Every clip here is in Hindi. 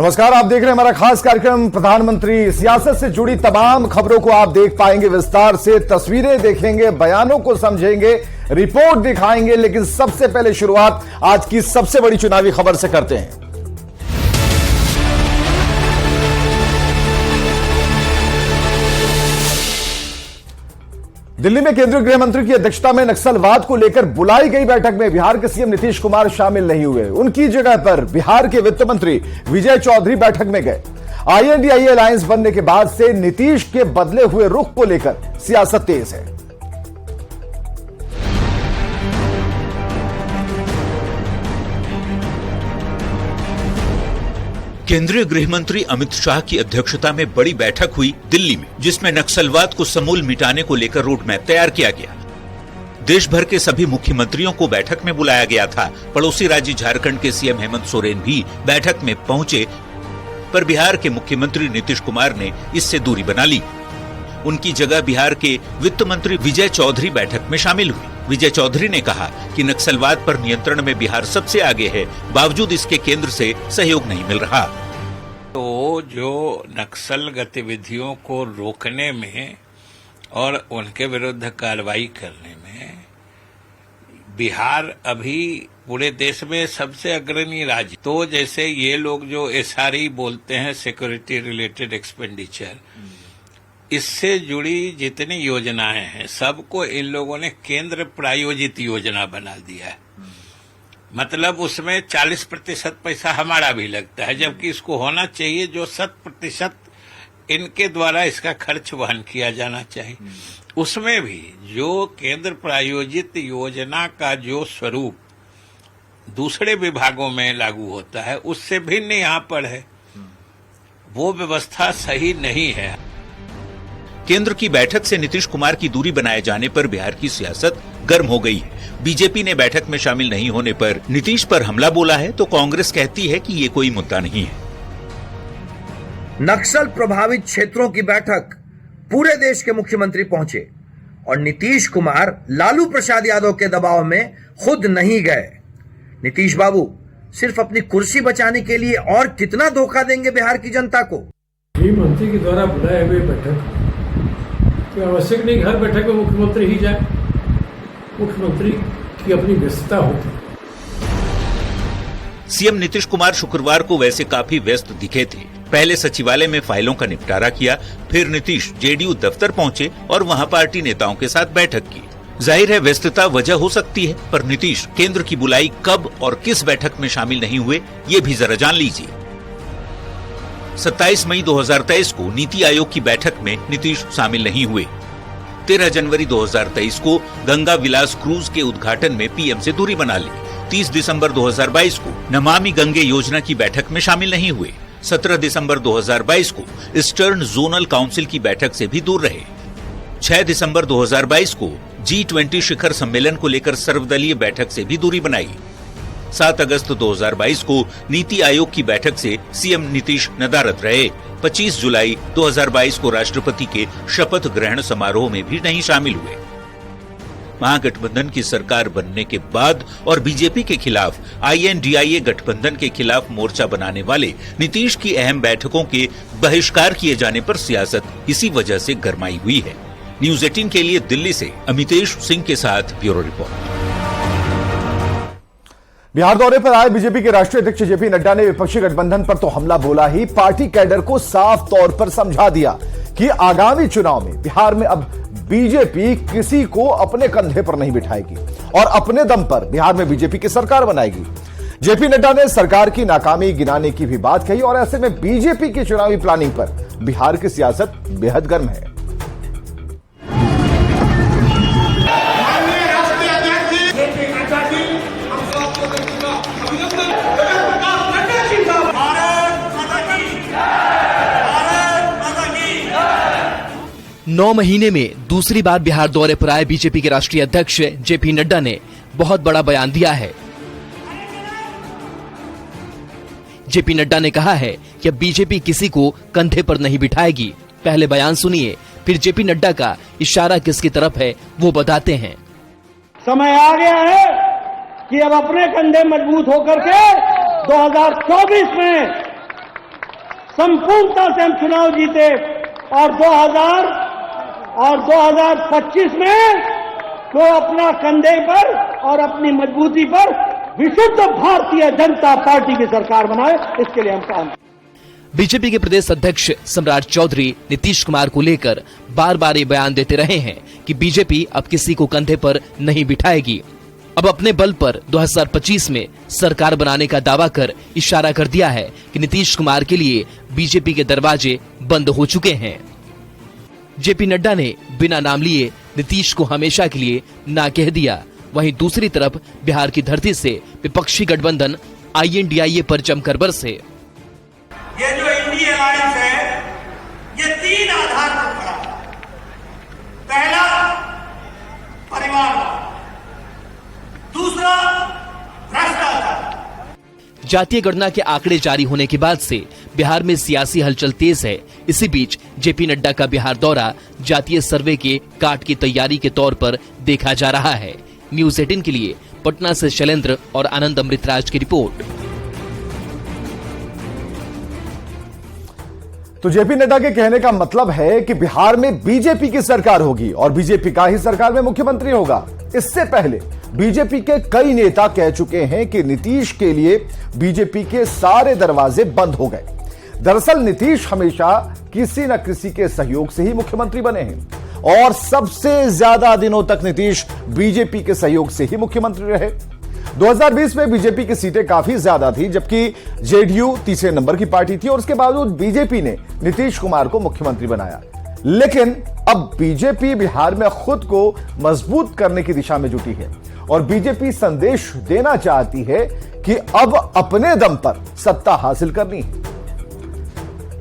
नमस्कार, आप देख रहे हैं हमारा खास कार्यक्रम प्रधानमंत्री। सियासत से जुड़ी तमाम खबरों को आप देख पाएंगे विस्तार से, तस्वीरें देखेंगे, बयानों को समझेंगे, रिपोर्ट दिखाएंगे। लेकिन सबसे पहले शुरुआत आज की सबसे बड़ी चुनावी खबर से करते हैं। दिल्ली में केंद्रीय गृह मंत्री की अध्यक्षता में नक्सलवाद को लेकर बुलाई गई बैठक में बिहार के सीएम नीतीश कुमार शामिल नहीं हुए। उनकी जगह पर बिहार के वित्त मंत्री विजय चौधरी बैठक में गए। INDIA अलायंस बनने के बाद से नीतीश के बदले हुए रुख को लेकर सियासत तेज है। केंद्रीय गृह मंत्री अमित शाह की अध्यक्षता में बड़ी बैठक हुई दिल्ली में, जिसमें नक्सलवाद को समूल मिटाने को लेकर रोड मैप तैयार किया गया। देश भर के सभी मुख्यमंत्रियों को बैठक में बुलाया गया था। पड़ोसी राज्य झारखंड के सीएम हेमंत सोरेन भी बैठक में पहुंचे, पर बिहार के मुख्यमंत्री नीतीश कुमार ने इससे दूरी बना ली। उनकी जगह बिहार के वित्त मंत्री विजय चौधरी बैठक में शामिल हुए। विजय चौधरी ने कहा कि नक्सलवाद पर नियंत्रण में बिहार सबसे आगे है, बावजूद इसके केंद्र से सहयोग नहीं मिल रहा। तो जो नक्सल गतिविधियों को रोकने में और उनके विरुद्ध कार्रवाई करने में बिहार अभी पूरे देश में सबसे अग्रणी राज्य। तो जैसे ये लोग जो SRE बोलते हैं, सिक्योरिटी रिलेटेड एक्सपेंडिचर, इससे जुड़ी जितनी योजनाएं हैं सबको इन लोगों ने केंद्र प्रायोजित योजना बना दिया है। मतलब उसमें 40% पैसा हमारा भी लगता है, जबकि इसको होना चाहिए जो 100% इनके द्वारा इसका खर्च वहन किया जाना चाहिए। उसमें भी जो केंद्र प्रायोजित योजना का जो स्वरूप दूसरे विभागों में लागू होता है उससे भिन्न यहाँ पर है। वो व्यवस्था सही नहीं है। केंद्र की बैठक से नीतीश कुमार की दूरी बनाए जाने पर बिहार की सियासत गर्म हो गई है। बीजेपी ने बैठक में शामिल नहीं होने पर नीतीश पर हमला बोला है, तो कांग्रेस कहती है कि ये कोई मुद्दा नहीं है। नक्सल प्रभावित क्षेत्रों की बैठक, पूरे देश के मुख्यमंत्री पहुंचे और नीतीश कुमार लालू प्रसाद यादव के दबाव में खुद नहीं गए। नीतीश बाबू सिर्फ अपनी कुर्सी बचाने के लिए और कितना धोखा देंगे बिहार की जनता को। गृह मंत्री के द्वारा बुलाए हुए बैठक तो आवश्यक नहीं हर बैठक में मुख्यमंत्री ही जाए। मुख्यमंत्री की अपनी व्यस्तता होती है। सीएम नीतीश कुमार शुक्रवार को वैसे काफी व्यस्त दिखे थे। पहले सचिवालय में फाइलों का निपटारा किया, फिर नीतीश JDU दफ्तर पहुंचे और वहां पार्टी नेताओं के साथ बैठक की। जाहिर है व्यस्तता वजह हो सकती है, पर नीतीश केंद्र की बुलाई कब और किस बैठक में शामिल नहीं हुए, ये भी जरा जान लीजिए। 27 मई 2023 को नीति आयोग की बैठक में नीतीश शामिल नहीं हुए। 13 जनवरी 2023 को गंगा विलास क्रूज के उद्घाटन में पीएम से दूरी बना ली। 30 दिसंबर 2022 को नमामि गंगे योजना की बैठक में शामिल नहीं हुए। 17 दिसंबर 2022 को ईस्टर्न जोनल काउंसिल की बैठक से भी दूर रहे। 6 दिसंबर 2022 को G20 शिखर सम्मेलन को लेकर सर्वदलीय बैठक से भी दूरी बनाई। 7 अगस्त 2022 को नीति आयोग की बैठक से सीएम नीतीश नदारद रहे। 25 जुलाई 2022 को राष्ट्रपति के शपथ ग्रहण समारोह में भी नहीं शामिल हुए। महागठबंधन की सरकार बनने के बाद और बीजेपी के खिलाफ INDIA गठबंधन के खिलाफ मोर्चा बनाने वाले नीतीश की अहम बैठकों के बहिष्कार किए जाने पर सियासत इसी वजह से गरमाई हुई है। न्यूज़ 18 के लिए दिल्ली से अमितेश सिंह के साथ ब्यूरो रिपोर्ट। बिहार दौरे पर आए बीजेपी के राष्ट्रीय अध्यक्ष JP नड्डा ने विपक्षी गठबंधन पर तो हमला बोला ही, पार्टी कैडर को साफ तौर पर समझा दिया कि आगामी चुनाव में बिहार में अब बीजेपी किसी को अपने कंधे पर नहीं बिठाएगी और अपने दम पर बिहार में बीजेपी की सरकार बनाएगी। JP नड्डा ने सरकार की नाकामी गिनाने की भी बात कही और ऐसे में बीजेपी की चुनावी प्लानिंग पर बिहार की सियासत बेहद गर्म है। नौ महीने में दूसरी बार बिहार दौरे पर आए बीजेपी के राष्ट्रीय अध्यक्ष JP नड्डा ने बहुत बड़ा बयान दिया है। JP नड्डा ने कहा है कि अब बीजेपी किसी को कंधे पर नहीं बिठाएगी। पहले बयान सुनिए, फिर JP नड्डा का इशारा किसकी तरफ है वो बताते हैं। समय आ गया है कि अब अपने कंधे मजबूत होकर के 2024 में संपूर्णता से हम चुनाव जीते और 2025 में तो अपना कंधे पर और अपनी मजबूती पर विशुद्ध भारतीय जनता पार्टी की सरकार बनाए, इसके लिए हम काम करें। बीजेपी के प्रदेश अध्यक्ष सम्राट चौधरी नीतीश कुमार को लेकर बार बार ये बयान देते रहे हैं कि बीजेपी अब किसी को कंधे पर नहीं बिठाएगी। अब अपने बल पर 2025 में सरकार बनाने का दावा कर इशारा कर दिया है कि नीतीश कुमार के लिए बीजेपी के दरवाजे बंद हो चुके हैं। जेपी नड्डा ने बिना नाम लिए नीतीश को हमेशा के लिए ना कह दिया। वहीं दूसरी तरफ बिहार की धरती से विपक्षी गठबंधन INDIA पर जमकर बरसे। ये जो इंडी अलायंस है, ये 3 आधार पर खड़ा है। पहला, परिवारवाद, दूसरा, भ्रष्टाचार। जातीय गणना के आंकड़े जारी होने के बाद से बिहार में सियासी हलचल तेज है। इसी बीच जेपी नड्डा का बिहार दौरा जातीय सर्वे के काट की तैयारी के तौर पर देखा जा रहा है। न्यूज़ 18 के लिए पटना से शैलेंद्र और आनंद अमृतराज की रिपोर्ट। तो जेपी नड्डा के कहने का मतलब है कि बिहार में बीजेपी की सरकार होगी और बीजेपी का ही सरकार में मुख्यमंत्री होगा। इससे पहले बीजेपी के कई नेता कह चुके हैं कि नीतीश के लिए बीजेपी के सारे दरवाजे बंद हो गए। दरअसल नीतीश हमेशा किसी न किसी के सहयोग से ही मुख्यमंत्री बने हैं और सबसे ज्यादा दिनों तक नीतीश बीजेपी के सहयोग से ही मुख्यमंत्री रहे। 2020 में बीजेपी की सीटें काफी ज्यादा थी, जबकि जेडीयू तीसरे नंबर की पार्टी थी और उसके बावजूद बीजेपी ने नीतीश कुमार को मुख्यमंत्री बनाया। लेकिन अब बीजेपी बिहार में खुद को मजबूत करने की दिशा में जुटी है और बीजेपी संदेश देना चाहती है कि अब अपने दम पर सत्ता हासिल करनी है।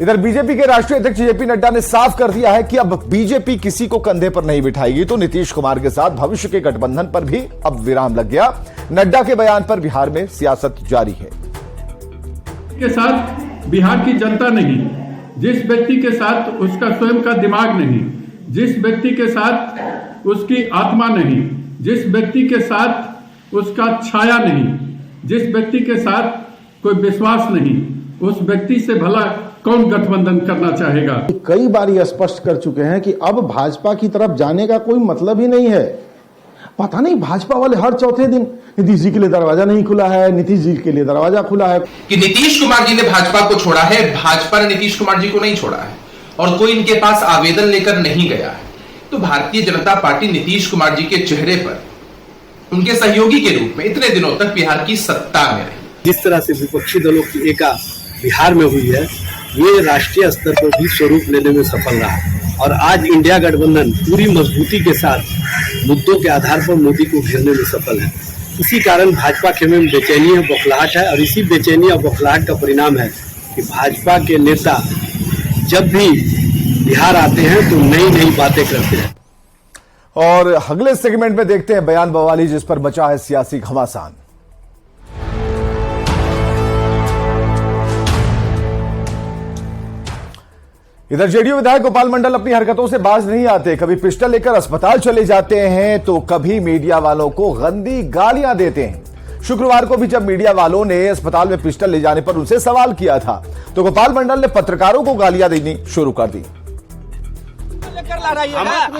इधर बीजेपी के राष्ट्रीय अध्यक्ष जेपी नड्डा ने साफ कर दिया है कि अब बीजेपी किसी को कंधे पर नहीं बिठाएगी, तो नीतीश कुमार के साथ भविष्य के गठबंधन पर भी अब विराम लग गया। नड्डा के बयान पर बिहार में सियासत जारी है। के साथ बिहार की जनता नहीं, जिस व्यक्ति के साथ उसका स्वयं का दिमाग नहीं, जिस व्यक्ति के साथ उसकी आत्मा नहीं, जिस व्यक्ति के साथ उसका छाया नहीं, जिस व्यक्ति के साथ कोई विश्वास नहीं, उस व्यक्ति से भला कौन गठबंधन करना चाहेगा। कई बार ये स्पष्ट कर चुके हैं कि अब भाजपा की तरफ जाने का कोई मतलब ही नहीं है। पता नहीं भाजपा वाले हर चौथे दिन नीतीश जी के लिए दरवाजा नहीं खुला है, नीतीश जी के लिए दरवाजा खुला है। कि नीतीश कुमार जी ने भाजपा को छोड़ा है, भाजपा ने नीतीश कुमार जी को नहीं छोड़ा है और कोई इनके पास आवेदन लेकर नहीं गया है। तो भारतीय जनता पार्टी नीतीश कुमार जी के चेहरे पर उनके सहयोगी के रूप में इतने दिनों तक बिहार की सत्ता में रही। जिस तरह से विपक्षी दलों की एका बिहार में हुई है, ये राष्ट्रीय स्तर पर भी स्वरूप लेने में सफल रहा और आज इंडिया गठबंधन पूरी मजबूती के साथ मुद्दों के आधार पर मोदी को घेरने में सफल है। इसी कारण भाजपा के में बेचैनी और बौखलाहट है और इसी बेचैनी और बौखलाहट का परिणाम है कि भाजपा के नेता जब भी बिहार आते हैं तो नई नई बातें करते हैं। और अगले सेगमेंट में देखते हैं बयान बवाली जिस पर मचा है सियासी घमासान। इधर जेडीयू विधायक गोपाल मंडल अपनी हरकतों से बाज नहीं आते। कभी पिस्टल लेकर अस्पताल चले जाते हैं तो कभी मीडिया वालों को गंदी गालियां देते हैं। शुक्रवार को भी जब मीडिया वालों ने अस्पताल में पिस्टल ले जाने पर उनसे सवाल किया था तो गोपाल मंडल ने पत्रकारों को गालियां देनी शुरू कर दी।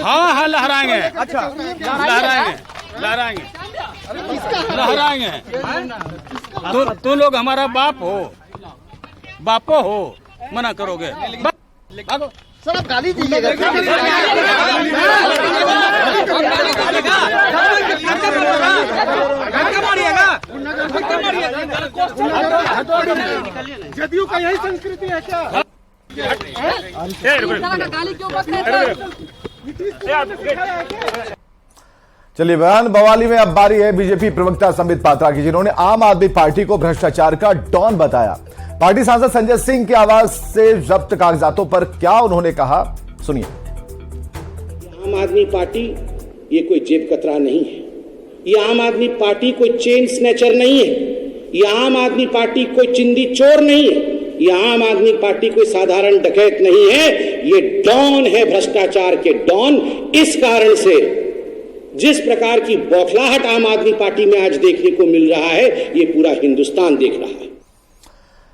हाँ लहराएंगे। अच्छा लहराएंगे। तुम लोग हमारा बापो हो, मना करोगे? सर आप गाली दीजिएगा। जदयू का यही संस्कृति है क्या? गाली क्यों बक रहे हैं? चलिए बयान बवाली में अब बारी है बीजेपी प्रवक्ता संबित पात्रा की, जिन्होंने आम आदमी पार्टी को भ्रष्टाचार का डॉन बताया। पार्टी सांसद संजय सिंह के आवाज से जब्त कागजातों पर क्या उन्होंने कहा, सुनिए। आम आदमी पार्टी ये कोई जेब कतरा नहीं है, ये आम आदमी पार्टी कोई चेन स्नैचर नहीं है, ये आम आदमी पार्टी कोई चिंदी चोर नहीं है, ये आम आदमी पार्टी कोई साधारण डकैत नहीं है, ये डॉन है, भ्रष्टाचार के डॉन। इस कारण से जिस प्रकार की बौखलाहट आम आदमी पार्टी में आज देखने को मिल रहा है, ये पूरा हिंदुस्तान देख रहा है।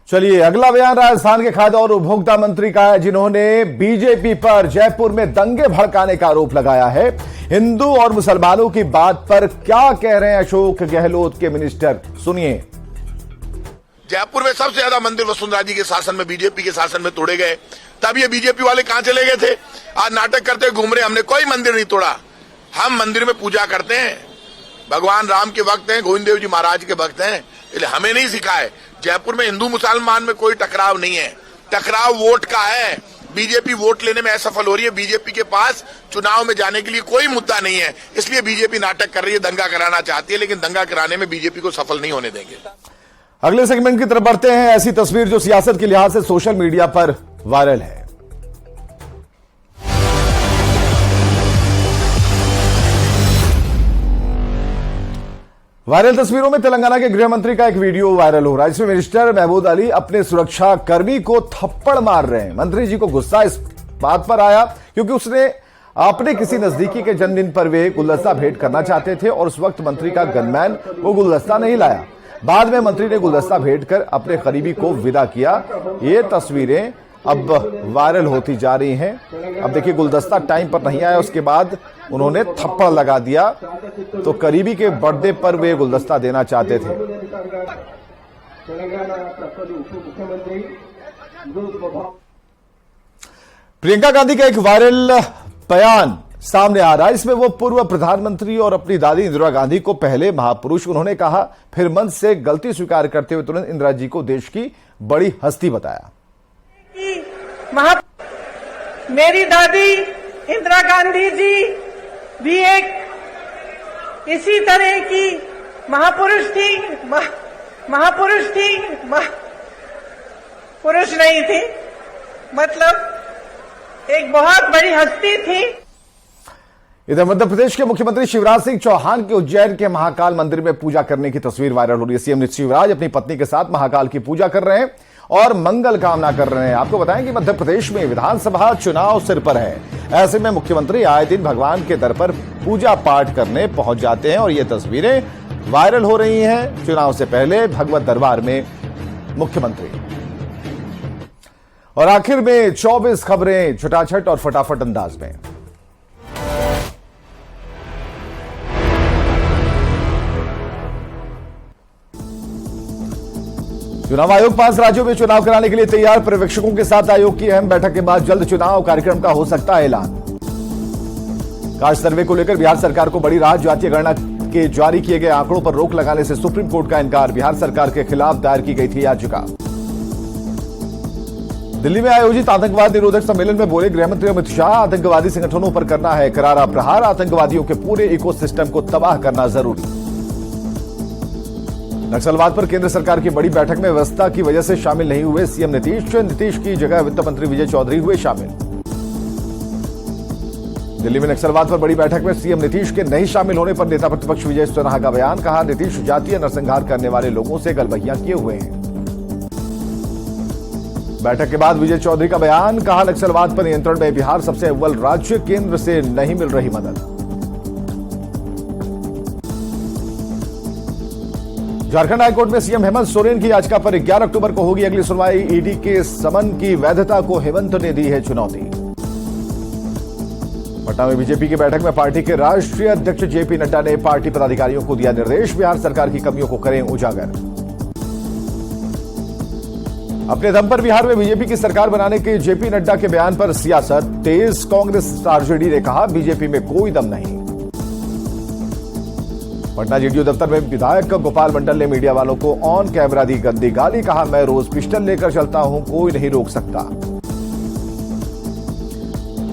चलिए अगला बयान राजस्थान के खाद्य और उपभोक्ता मंत्री का है, जिन्होंने बीजेपी पर जयपुर में दंगे भड़काने का आरोप लगाया है। हिंदू और मुसलमानों की बात पर क्या कह रहे हैं अशोक गहलोत के मिनिस्टर, सुनिए। जयपुर में सबसे ज्यादा मंदिर वसुंधरा जी के शासन में, बीजेपी के शासन में तोड़े गए। तब ये बीजेपी वाले कहां चले गए थे? आज नाटक करते घूम रहे, हमने कोई मंदिर नहीं तोड़ा। हम मंदिर में पूजा करते हैं, भगवान राम के भक्त हैं, गोविंद देव जी महाराज के भक्त हैं, इसलिए हमें नहीं सिखाए। जयपुर में हिंदू मुसलमान में कोई टकराव नहीं है, टकराव वोट का है। बीजेपी वोट लेने में असफल हो रही है। बीजेपी के पास चुनाव में जाने के लिए कोई मुद्दा नहीं है, इसलिए बीजेपी नाटक कर रही है, दंगा कराना चाहती है, लेकिन दंगा कराने में बीजेपी को सफल नहीं होने देंगे। अगले सेगमेंट की तरफ बढ़ते हैं। ऐसी तस्वीर जो सियासत के लिहाज से सोशल मीडिया पर वायरल है। वायरल तस्वीरों में तेलंगाना के गृह मंत्री का एक वीडियो वायरल हो रहा है, जिसमें मिनिस्टर महमूद अली अपने सुरक्षा कर्मी को थप्पड़ मार रहे हैं। मंत्री जी को गुस्सा इस बात पर आया क्योंकि उसने अपने किसी नजदीकी के जन्मदिन पर वे गुलदस्ता भेंट करना चाहते थे और उस वक्त मंत्री का गनमैन वो गुलदस्ता नहीं लाया। बाद में मंत्री ने गुलदस्ता भेंट कर अपने करीबी को विदा किया। ये तस्वीरें अब वायरल होती जा रही हैं। अब देखिए, गुलदस्ता टाइम पर नहीं आया, उसके बाद उन्होंने थप्पड़ लगा दिया। तो करीबी के बर्थडे पर वे गुलदस्ता देना चाहते थे। प्रियंका गांधी का एक वायरल बयान सामने आ रहा है। इसमें वो पूर्व प्रधानमंत्री और अपनी दादी इंदिरा गांधी को पहले महापुरुष उन्होंने कहा, फिर मन से गलती स्वीकार करते हुए तुरंत इंदिरा जी को देश की बड़ी हस्ती बताया। मेरी दादी इंदिरा गांधी जी भी एक इसी तरह की महापुरुष थी, पुरुष नहीं थी, मतलब एक बहुत बड़ी हस्ती थी। इधर मध्य प्रदेश के मुख्यमंत्री शिवराज सिंह चौहान के उज्जैन के महाकाल मंदिर में पूजा करने की तस्वीर वायरल हो रही है। सीएम शिवराज अपनी पत्नी के साथ महाकाल की पूजा कर रहे हैं और मंगल कामना कर रहे हैं। आपको बताएं कि मध्य प्रदेश में विधानसभा चुनाव सिर पर है। ऐसे में मुख्यमंत्री आए दिन भगवान के दर पर पूजा पाठ करने पहुंच जाते हैं और ये तस्वीरें वायरल हो रही हैं। चुनाव से पहले भगवत दरबार में मुख्यमंत्री। और आखिर में 24 खबरें छटाछट और फटाफट अंदाज में। चुनाव आयोग 5 राज्यों में चुनाव कराने के लिए तैयार। पर्यवेक्षकों के साथ आयोग की अहम बैठक के बाद जल्द चुनाव कार्यक्रम का हो सकता है ऐलान। कास्ट सर्वे को लेकर बिहार सरकार को बड़ी राहत। जातीय गणना के जारी किए गए आंकड़ों पर रोक लगाने से सुप्रीम कोर्ट का इनकार। बिहार सरकार के खिलाफ दायर की गई थी याचिका। दिल्ली में आयोजित आतंकवाद निरोधक सम्मेलन में बोले गृहमंत्री अमित शाह, आतंकवादी संगठनों पर करना है करारा प्रहार। आतंकवादियों के पूरे इकोसिस्टम को तबाह करना जरूरी। नक्सलवाद पर केंद्र सरकार की बड़ी बैठक में व्यवस्था की वजह से शामिल नहीं हुए सीएम नीतीश की जगह वित्त मंत्री विजय चौधरी हुए शामिल। दिल्ली में नक्सलवाद पर बड़ी बैठक में सीएम नीतीश के नहीं शामिल होने पर नेता प्रतिपक्ष विजय सिन्हा का बयान। कहा, नीतीश जातीय नरसंहार करने वाले लोगों से गलबहियां किए हुए हैं। बैठक के बाद विजय चौधरी का बयान। कहा, नक्सलवाद पर नियंत्रण में बिहार सबसे अव्वल राज्य, केंद्र से नहीं मिल रही मदद। झारखंड हाईकोर्ट में सीएम हेमंत सोरेन की याचिका पर 11 अक्टूबर को होगी अगली सुनवाई। ईडी के समन की वैधता को हेमंत ने दी है चुनौती। पटना में बीजेपी की बैठक में पार्टी के राष्ट्रीय अध्यक्ष जेपी नड्डा ने पार्टी पदाधिकारियों को दिया निर्देश। बिहार सरकार की कमियों को करें उजागर। अपने दम पर बिहार में बीजेपी की सरकार बनाने के जेपी नड्डा के बयान पर सियासत तेज। कांग्रेस आरजेडी ने कहा, बीजेपी में कोई दम नहीं। पटना जेडीयू दफ्तर में विधायक गोपाल मंडल ने मीडिया वालों को ऑन कैमरा दी गंदी गाली। कहा, मैं रोज पिस्टल लेकर चलता हूं, कोई नहीं रोक सकता।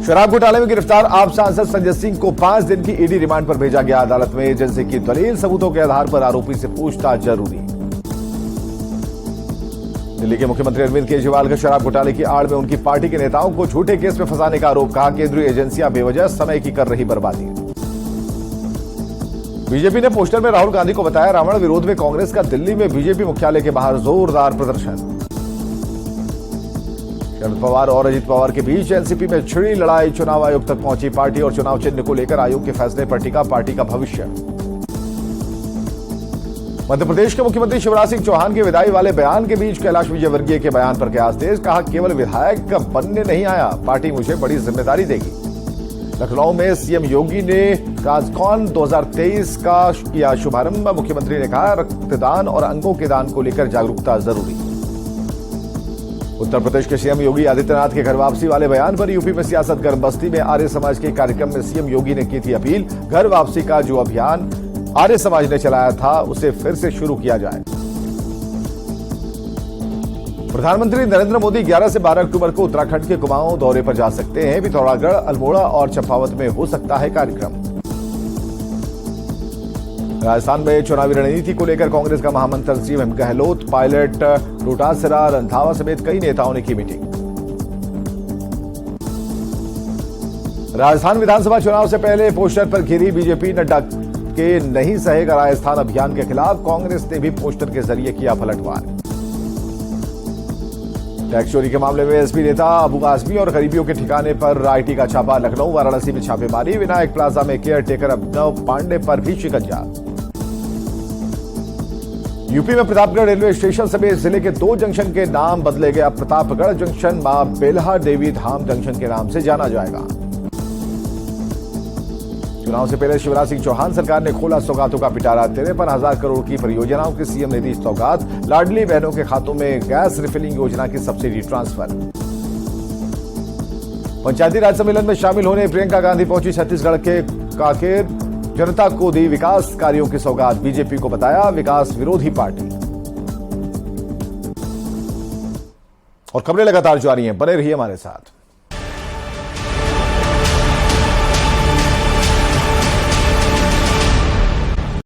शराब घोटाले में गिरफ्तार आप सांसद संजय सिंह को 5 दिन की ईडी रिमांड पर भेजा गया अदालत में। एजेंसी की दलील सबूतों के आधार पर आरोपी से पूछताछ जरूरी। दिल्ली के मुख्यमंत्री अरविंद केजरीवाल के शराब घोटाले की आड़ में उनकी पार्टी के नेताओं को झूठे केस में फंसाने का आरोप। कहा, केंद्रीय एजेंसियां बेवजह समय की कर रही बर्बादी। बीजेपी ने पोस्टर में राहुल गांधी को बताया रावण। विरोध में कांग्रेस का दिल्ली में बीजेपी मुख्यालय के बाहर जोरदार प्रदर्शन। शरद पवार और अजित पवार के बीच एनसीपी में छिड़ी लड़ाई। चुनाव आयोग तक पहुंची पार्टी और चुनाव चिन्ह को लेकर आयोग के फैसले पर टिका पार्टी का भविष्य। मध्य प्रदेश के मुख्यमंत्री शिवराज सिंह चौहान के विदाई वाले बयान के बीच कैलाश विजयवर्गीय के बयान पर कयास तेज। कहा, केवल विधायक बनने नहीं आया, पार्टी मुझे बड़ी जिम्मेदारी देगी। लखनऊ में सीएम योगी ने ट्रांसकॉन 2023 का किया शुभारंभ। मुख्यमंत्री ने कहा, रक्तदान और अंगों के दान को लेकर जागरूकता जरूरी। उत्तर प्रदेश के सीएम योगी आदित्यनाथ के घर वापसी वाले बयान पर यूपी में सियासत गर्म। बस्ती में आर्य समाज के कार्यक्रम में सीएम योगी ने की थी अपील, घर वापसी का जो अभियान आर्य समाज ने चलाया था उसे फिर से शुरू किया जाए। प्रधानमंत्री नरेंद्र मोदी 11 से 12 अक्टूबर को उत्तराखंड के कुमाऊं दौरे पर जा सकते हैं। पिथौरागढ़, अल्मोड़ा और चंपावत में हो सकता है कार्यक्रम। राजस्थान में चुनावी रणनीति को लेकर कांग्रेस का महामंत्री सीएम गहलोत, पायलट, डोटासरा, रंधावा समेत कई नेताओं ने की मीटिंग। राजस्थान विधानसभा चुनाव से पहले पोस्टर पर घिरी बीजेपी। नड्डा के नहीं सहेगा राजस्थान अभियान के खिलाफ कांग्रेस ने भी पोस्टर के जरिए किया पलटवार। टैक्स चोरी के मामले में एसपी नेता अबू आजमी और गरीबियों के ठिकाने पर आईटी का छापा। लखनऊ, वाराणसी में छापेमारी। विनायक प्लाजा में केयर टेकर अभिनव पांडे पर भी शिकंजा। यूपी में प्रतापगढ़ रेलवे स्टेशन समेत जिले के 2 जंक्शन के नाम बदले गए। अब प्रतापगढ़ जंक्शन मां बेल्हा देवी धाम जंक्शन के नाम से जाना जाएगा। चुनाव से पहले शिवराज सिंह चौहान सरकार ने खोला सौगातों का पिटारा। 53,000 करोड़ की परियोजनाओं की सीएम ने दी सौगात। लाडली बहनों के खातों में गैस रिफिलिंग योजना की सब्सिडी ट्रांसफर। पंचायती राज सम्मेलन में शामिल होने प्रियंका गांधी पहुंची छत्तीसगढ़ के कांकेर। जनता को दी विकास कार्यों की सौगात। बीजेपी को बताया विकास विरोधी पार्टी। और खबरें लगातार जारी हैं, बने रहिए हमारे साथ।